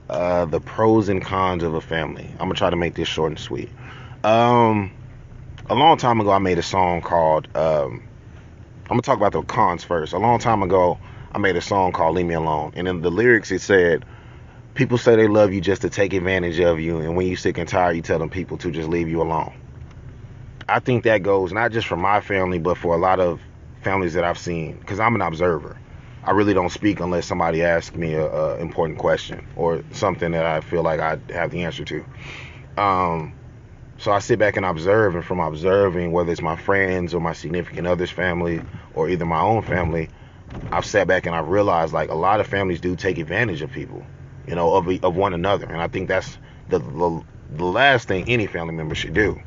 The pros and cons of a family. I'm gonna try to make this short and sweet. Um, a long time ago, I made a song called. I'm gonna talk about the cons first. A long time ago, I made a song called "Leave Me Alone," and in the lyrics it said, "People say they love you just to take advantage of you, and when you sick and tired, you tell them people to just leave you alone." I think that goes not just for my family, but for a lot of families that I've seen, because I'm an observer. I really don't speak unless somebody asks me a important question or something that I feel like I have the answer to. Um, so I sit back and observe, and from observing, whether it's my friends or my significant other's family or either my own family, I've sat back and I've realized like a lot of families do take advantage of people, of one another, and I think that's the last thing any family member should do.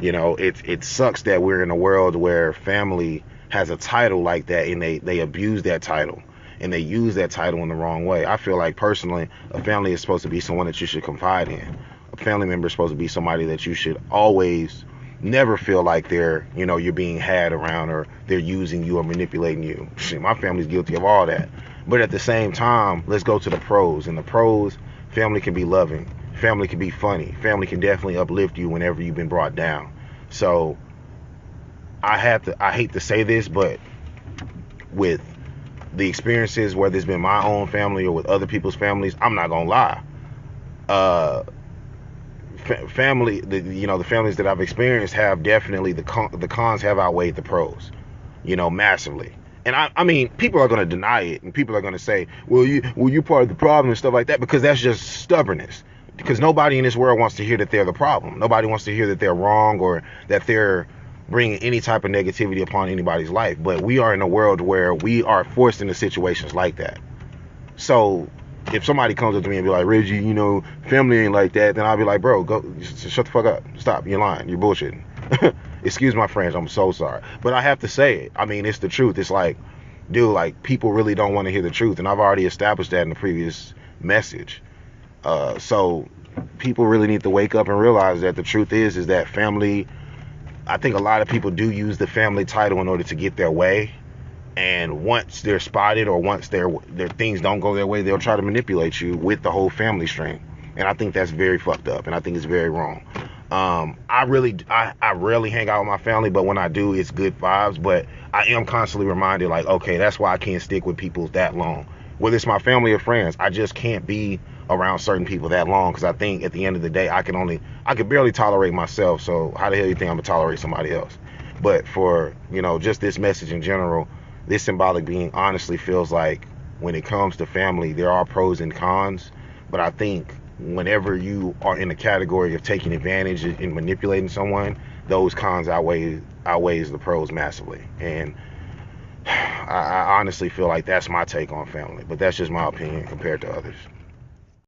It sucks that we're in a world where family has a title like that, and they abuse that title and they use that title in the wrong way. I feel like personally, a family is supposed to be someone that you should confide in. A family member is supposed to be somebody that you should always never feel like you're being had around or they're using you or manipulating you. Shit, my family's guilty of all that. But at the same time, let's go to the pros. And the pros, family can be loving. Family can be funny. Family can definitely uplift you whenever you've been brought down. So I hate to say this, but with the experiences, whether it's been my own family or with other people's families, I'm not gonna lie. Uh, family, the families that I've experienced have definitely the cons have outweighed the pros, massively. And I mean, people are gonna deny it, and people are gonna say, you're part of the problem and stuff like that, because that's just stubbornness. Because nobody in this world wants to hear that they're the problem. Nobody wants to hear that they're wrong or that they're bringing any type of negativity upon anybody's life. But we are in a world where we are forced into situations like that. So if somebody comes up to me and be like, Reggie, family ain't like that, then I'll be like, bro, go shut the fuck up. Stop. You're lying. You're bullshitting. Excuse my French. I'm so sorry. But I have to say it. I mean, it's the truth. It's like, dude, like, people really don't want to hear the truth. And I've already established that in the previous message. So people really need to wake up and realize that the truth is that family, I think a lot of people do use the family title in order to get their way. And once they're spotted or once their things don't go their way, they'll try to manipulate you with the whole family string. And I think that's very fucked up, and I think it's very wrong. I rarely hang out with my family, but when I do, it's good vibes. But I am constantly reminded, like, okay, that's why I can't stick with people that long. Whether it's my family or friends, I just can't be around certain people that long, because I think at the end of the day, I could barely tolerate myself. So how the hell do you think I'm gonna tolerate somebody else? But for just this message in general, this symbolic being honestly feels like when it comes to family, there are pros and cons. But I think whenever you are in the category of taking advantage and manipulating someone, those cons outweighs the pros massively. And I honestly feel like that's my take on family. But that's just my opinion compared to others.